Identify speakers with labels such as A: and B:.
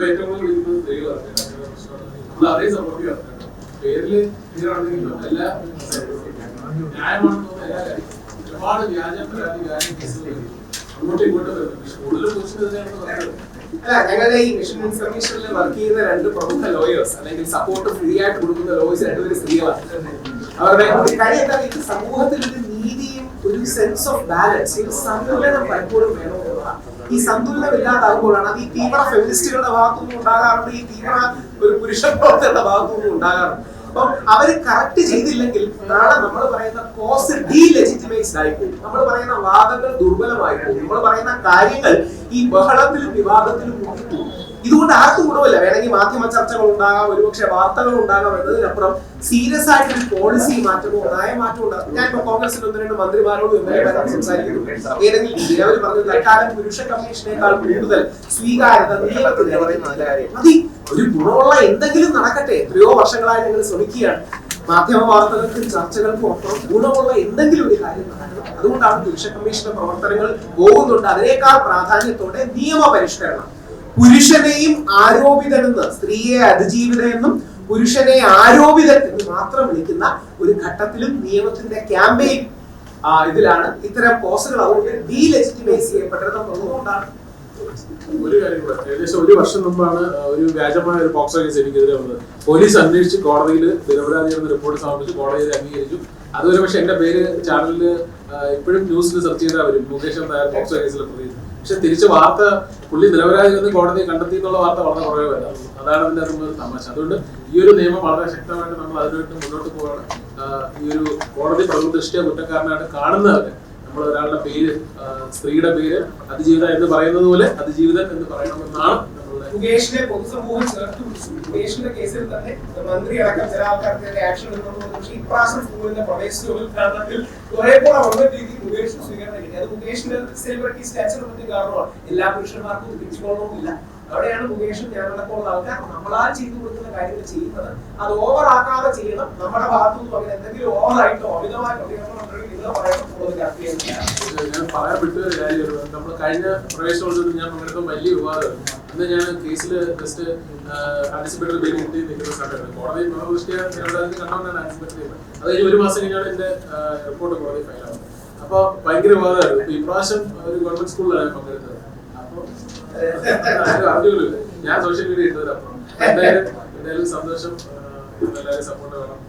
A: ഏറ്റവും കൂടുതൽ വിളിക്കുന്നത് സ്ത്രീകളാണ്. നമ്മൾ അതേ സപ്പോർട്ട് ചെയ്യാം. പേരില് സ്ത്രീകളാണെങ്കിലും എല്ലാ ന്യായമാണെന്ന് തോന്നുന്ന എല്ലാ കാര്യം ഒരുപാട് വ്യാജ പരാതി വ്യാജ കേസുകൾ അങ്ങോട്ടും ഇങ്ങോട്ടും വരുന്നുണ്ട്. കൂടുതൽ ക്വസ്റ്റ്യൻ തന്നെയാണെന്ന് പറയുന്നത്.
B: അല്ല, ഞങ്ങളുടെ ഈ മിഷൻ ഇൻഫർമേഷനിൽ വർക്ക് ചെയ്യുന്ന രണ്ട് പ്രമുഖ ലോയേഴ്സ് അല്ലെങ്കിൽ സപ്പോർട്ട് ഫ്രീ ആയിട്ട് കൊടുക്കുന്ന ലോയേഴ്സ് രണ്ടുപേരും സ്ത്രീകളാണ്. അവരുടെ കാര്യം എന്താ, ഇത് സമൂഹത്തിൽ ഒരു നീതിയും ഒരു സെൻസ് ഓഫ് ബാലൻസ്, ഒരു സന്തുലനം പലപ്പോഴും വേണമെന്നുള്ളതാണ്. ഈ സന്തുലനം ഇല്ലാതാകുമ്പോഴാണ് അത് ഈ തീവ്ര ഫെമിനിസ്റ്റുകളുടെ ഭാഗത്തുനിന്നും ഉണ്ടാകാറുണ്ട്, ഈ തീവ്ര ഒരു പുരുഷ പ്രവർത്തകരുടെ ഭാഗത്തുനിന്നും ഉണ്ടാകാറുണ്ട്. അപ്പം അവര് കറക്റ്റ് ചെയ്തില്ലെങ്കിൽ നാളെ നമ്മൾ പറയുന്ന കോസ് ഡീലെജിറ്റിമൈസ്ഡ് ആയി പോകും. നമ്മൾ പറയുന്ന വാദങ്ങൾ ദുർബലമായി പോകും. നമ്മൾ പറയുന്ന കാര്യങ്ങൾ ഈ ബഹളത്തിലും വിവാദത്തിലും മുങ്ങിപ്പോകും. ഇതുകൊണ്ട് ആർക്കും ഗുണമില്ല. വേണമെങ്കിൽ മാധ്യമ ചർച്ചകൾ ഉണ്ടാകാം, ഒരുപക്ഷെ വാർത്തകൾ ഉണ്ടാകാം എന്നതിനപ്പുറം സീരിയസ് ആയിട്ട് പോളിസി മാറ്റമോ നയമാറ്റമോ ഉണ്ടാകും. ഞാൻ ഇപ്പൊ കോൺഗ്രസിൽ ഒന്ന് രണ്ട് മന്ത്രിമാരോട് സംസാരിക്കുന്നു. ഏതെങ്കിലും രീതിയിൽ അവർ പറഞ്ഞു തൽക്കാലം പുരുഷ കമ്മീഷനേക്കാൾ കൂടുതൽ സ്വീകാര്യത മതി, ഒരു ഗുണമുള്ള എന്തെങ്കിലും നടക്കട്ടെ. എത്രയോ വർഷങ്ങളായി ഞങ്ങൾ ശ്രമിക്കുകയാണ്. മാധ്യമ വാർത്തകൾക്കും ചർച്ചകൾക്കും അപ്പുറം ഗുണമുള്ള എന്തെങ്കിലും ഒരു കാര്യം നടക്കണം. അതുകൊണ്ടാണ് പുരുഷ കമ്മീഷന്റെ പ്രവർത്തനങ്ങൾ പോകുന്നുണ്ട്. അതിനേക്കാൾ പ്രാധാന്യത്തോടെ നിയമപരിഷ്കരണം. പുരുഷനെയും ആരോപിതനെന്ന്, സ്ത്രീയെ അതിജീവിതയെന്നും പുരുഷനെ ആരോപിതൻ എന്ന് മാത്രം വിളിക്കുന്ന ഒരു ഘട്ടത്തിലും നിയമത്തിന്റെ ക്യാമ്പയിൻ ഇതിലാണ് ഇത്തരം കോസുകൾ അതുകൊണ്ട് ഡീലെജിറ്റിമൈസ് ചെയ്യപ്പെട്ടതെന്നുള്ളതുകൊണ്ടാണ്.
A: ഒരു കാര്യം കൂടെ, ഏകദേശം ഒരു വർഷം മുമ്പാണ് ഒരു വ്യാജമായ ഒരു പോക്സോ കേസ് എനിക്കെതിരെ വന്നത്. പോലീസ് അന്വേഷിച്ച് കോടതിയിൽ നിരപരാധിയാണെന്ന് റിപ്പോർട്ട് സമർപ്പിച്ച് കോടതിയിൽ അംഗീകരിച്ചു. അതുവരെ പക്ഷെ എന്റെ പേര് ചാനലിൽ ഇപ്പോഴും ന്യൂസിൽ സെർച്ച് ചെയ്താൽ വരും, മുകേഷ് നായർ പോക്സോ കേസിൽ പ്രതി. പക്ഷെ തിരിച്ച് വാർത്ത പുള്ളി നിരപരാധിയെന്ന് കോടതി കണ്ടെത്തി എന്നുള്ള വാർത്ത വളരെ കുറവേ വരാം. അതാണ് അതിന്റെ അകത്ത് തമാശ. അതുകൊണ്ട് ഈ ഒരു നിയമം വളരെ ശക്തമായിട്ട് നമ്മൾ അതിനുവേണ്ടി മുന്നോട്ട് പോവാണ്. ഈ ഒരു കോടതി പ്രകൃതിഷ്ഠിയ കുറ്റക്കാരനായിട്ട് കാണുന്നവരെ നമ്മൾ ഒരാളുടെ പേര്, സ്ത്രീയുടെ പേര് അതിജീവിത എന്ന് പറയുന്നത് പോലെ അതിജീവിതൻ എന്ന് പറയണമെന്നാണ്
B: മുകേഷിനെ പൊതുസമൂഹം ചേർത്ത് പിടിച്ചു. മുകേഷിന്റെ കേസിൽ തന്നെ മന്ത്രി അടക്കം ചില ആൾക്കാർക്കെതിരെ ആക്ഷൻ എടുക്കുന്നത്. പക്ഷേ ഇപ്രാവശ്യം സ്കൂളിന്റെ പ്രവേശനോദ്ഘാടനത്തിൽ കുറെ കൂടെ വന്ന രീതിയിൽ മുകേഷിന് സ്വീകരണം കിട്ടി. അത് മുകേഷിന്റെ സെലിബ്രിറ്റി സ്റ്റാച്ചറിന് പറ്റിയ കാരണമാണ്. എല്ലാ പുരുഷന്മാർക്കും തിരിച്ചുകൊള്ളണമെന്നില്ല. അവിടെയാണ് മുകേഷും ഞാനടക്കമുള്ള ആൾക്കാർ നമ്മളാൽ ചെയ്തു കൊടുക്കുന്ന കാര്യങ്ങൾ ചെയ്യുന്നത്. അത് ഓവർ ആക്കാതെ ചെയ്യണം. നമ്മുടെ ഭാഗത്തുനിന്നും അങ്ങനെ എന്തെങ്കിലും ഓവറായിട്ടോ അമിതമായ പ്രതികരണം ഞാൻ
A: പറയാൻ വിട്ടൊരു കാര്യം, നമ്മൾ കഴിഞ്ഞ പ്രവേശനോത്സവത്തിൽ ഞാൻ പങ്കെടുത്ത വലിയ വിവാദമായിരുന്നു. അന്ന് ഞാൻ കേസിൽ ജസ്റ്റ് ആന്റിസിപ്പേറ്ററി ബെയിൽ കിട്ടി നിൽക്കുന്ന സമയത്ത് കോടതി കണ്ടോണ്ടാണ് ആന്റിസിപ്പേറ്ററി ചെയ്യുന്നത്. അത് കഴിഞ്ഞ് ഒരു മാസം കഴിഞ്ഞാണ് എന്റെ റിപ്പോർട്ട് കോടതി ഫയലാവുന്നത്. അപ്പൊ ഭയങ്കര വിവാദമായിരുന്നു. ഇപ്പൊ ഇപ്രാവശ്യം ഒരു ഗവൺമെന്റ് സ്കൂളിലാണ് ഞാൻ പങ്കെടുത്തത്. അപ്പൊ അറിഞ്ഞില്ല, ഞാൻ സോഷ്യൽ മീഡിയ ഇട്ടത്. അപ്പൊ എന്തായാലും സന്തോഷം. എല്ലാവരും സപ്പോർട്ട് വേണം.